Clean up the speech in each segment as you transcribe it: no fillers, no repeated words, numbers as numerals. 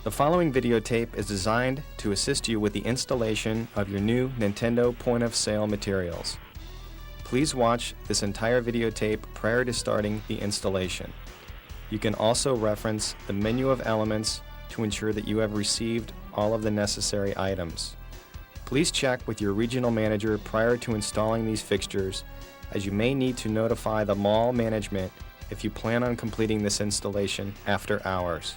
The following videotape is designed to assist you with the installation of your new Nintendo point-of-sale materials. Please watch this entire videotape prior to starting the installation. You can also reference the menu of elements to ensure that you have received all of the necessary items. Please check with your regional manager prior to installing these fixtures, as you may need to notify the mall management if you plan on completing this installation after hours.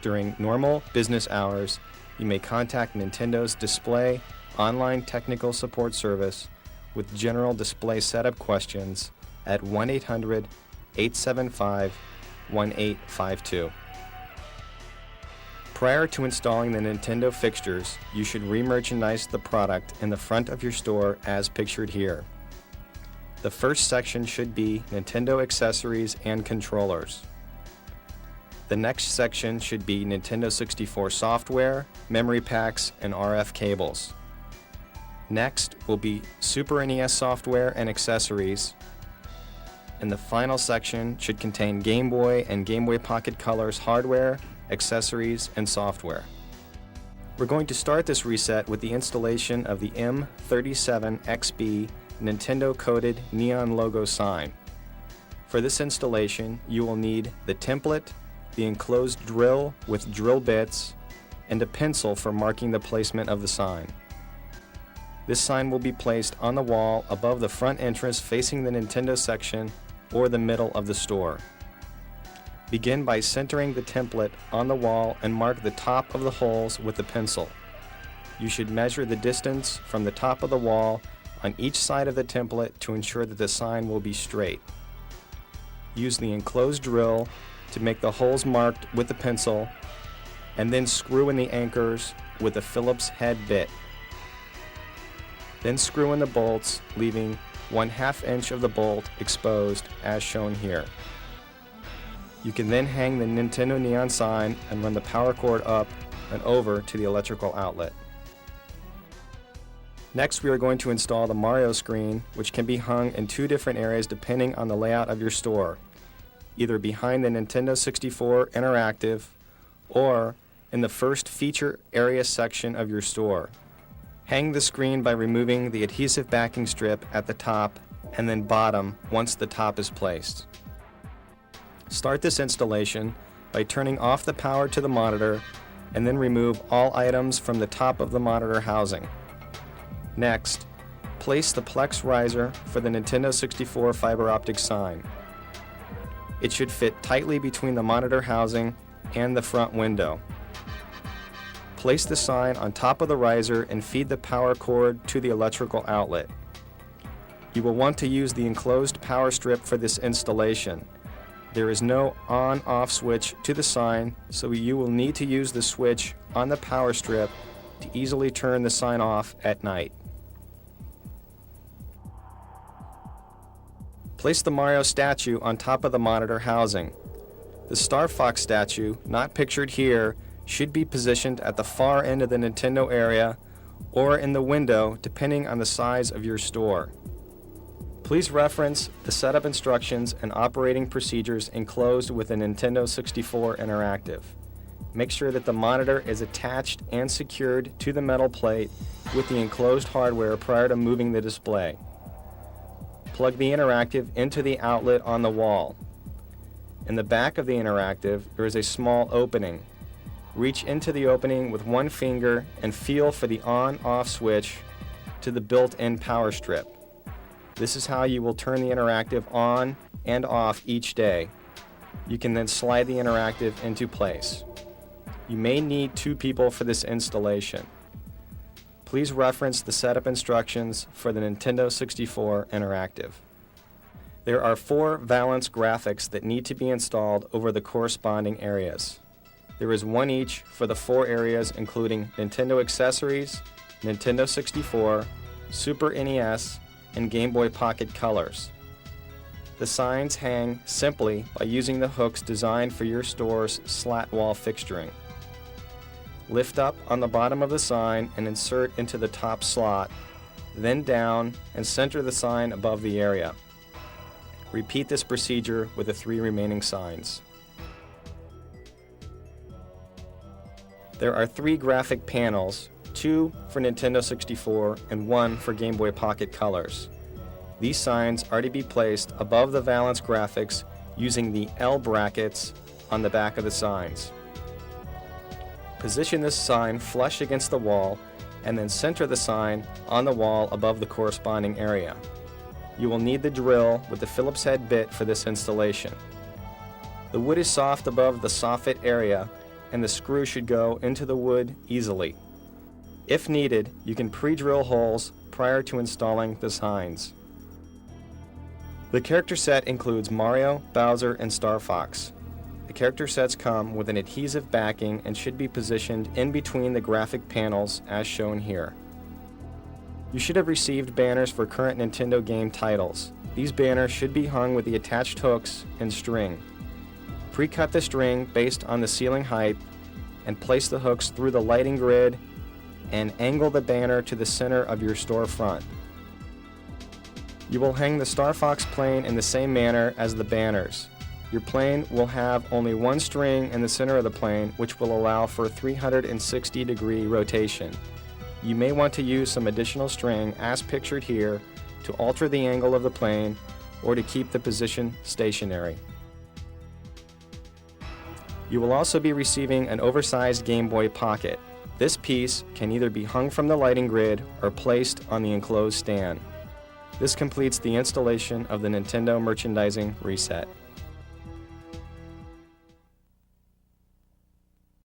During normal business hours, you may contact Nintendo's Display online technical support service with general display setup questions at 1-800-875-1852. Prior to installing the Nintendo fixtures, you should re-merchandise the product in the front of your store as pictured here. The first section should be Nintendo accessories and controllers. The next section should be Nintendo 64 software, memory packs, and RF cables. Next will be Super NES software and accessories. And the final section should contain Game Boy and Game Boy Pocket Color's hardware, accessories, and software. We're going to start this reset with the installation of the M37XB Nintendo coded neon logo sign. For this installation, you will need the template, the enclosed drill with drill bits, and a pencil for marking the placement of the sign. This sign will be placed on the wall above the front entrance facing the Nintendo section or the middle of the store. Begin by centering the template on the wall and mark the top of the holes with the pencil. You should measure the distance from the top of the wall on each side of the template to ensure that the sign will be straight. Use the enclosed drill to make the holes marked with the pencil, and then screw in the anchors with a Phillips head bit. Then screw in the bolts, leaving 1/2 inch of the bolt exposed as shown here. You can then hang the Nintendo neon sign and run the power cord up and over to the electrical outlet. Next, we are going to install the Mario screen, which can be hung in two different areas depending on the layout of your store, either behind the Nintendo 64 Interactive or in the first feature area section of your store. Hang the screen by removing the adhesive backing strip at the top and then bottom once the top is placed. Start this installation by turning off the power to the monitor and then remove all items from the top of the monitor housing. Next, place the Plex riser for the Nintendo 64 fiber optic sign. It should fit tightly between the monitor housing and the front window. Place the sign on top of the riser and feed the power cord to the electrical outlet. You will want to use the enclosed power strip for this installation. There is no on-off switch to the sign, so you will need to use the switch on the power strip to easily turn the sign off at night. Place the Mario statue on top of the monitor housing. The Star Fox statue, not pictured here, should be positioned at the far end of the Nintendo area or in the window depending on the size of your store. Please reference the setup instructions and operating procedures enclosed with the Nintendo 64 Interactive. Make sure that the monitor is attached and secured to the metal plate with the enclosed hardware prior to moving the display. Plug the Interactive into the outlet on the wall. In the back of the Interactive, there is a small opening. Reach into the opening with one finger and feel for the on-off switch to the built-in power strip. This is how you will turn the Interactive on and off each day. You can then slide the Interactive into place. You may need 2 people for this installation. Please reference the setup instructions for the Nintendo 64 Interactive. There are 4 valence graphics that need to be installed over the corresponding areas. There is one each for the 4 areas including Nintendo accessories, Nintendo 64, Super NES, and Game Boy Pocket Colors. The signs hang simply by using the hooks designed for your store's slat wall fixturing. Lift up on the bottom of the sign and insert into the top slot, then down and center the sign above the area. Repeat this procedure with the 3 remaining signs. There are 3 graphic panels, 2 for Nintendo 64 and 1 for Game Boy Pocket colors. These signs are to be placed above the valence graphics using the L brackets on the back of the signs. Position this sign flush against the wall and then center the sign on the wall above the corresponding area. You will need the drill with the Phillips head bit for this installation. The wood is soft above the soffit area and the screw should go into the wood easily. If needed, you can pre-drill holes prior to installing the signs. The character set includes Mario, Bowser, and Star Fox. The character sets come with an adhesive backing and should be positioned in between the graphic panels as shown here. You should have received banners for current Nintendo game titles. These banners should be hung with the attached hooks and string. Pre-cut the string based on the ceiling height and place the hooks through the lighting grid and angle the banner to the center of your storefront. You will hang the Star Fox plane in the same manner as the banners. Your plane will have only one string in the center of the plane, which will allow for 360-degree rotation. You may want to use some additional string, as pictured here, to alter the angle of the plane or to keep the position stationary. You will also be receiving an oversized Game Boy Pocket. This piece can either be hung from the lighting grid or placed on the enclosed stand. This completes the installation of the Nintendo merchandising reset.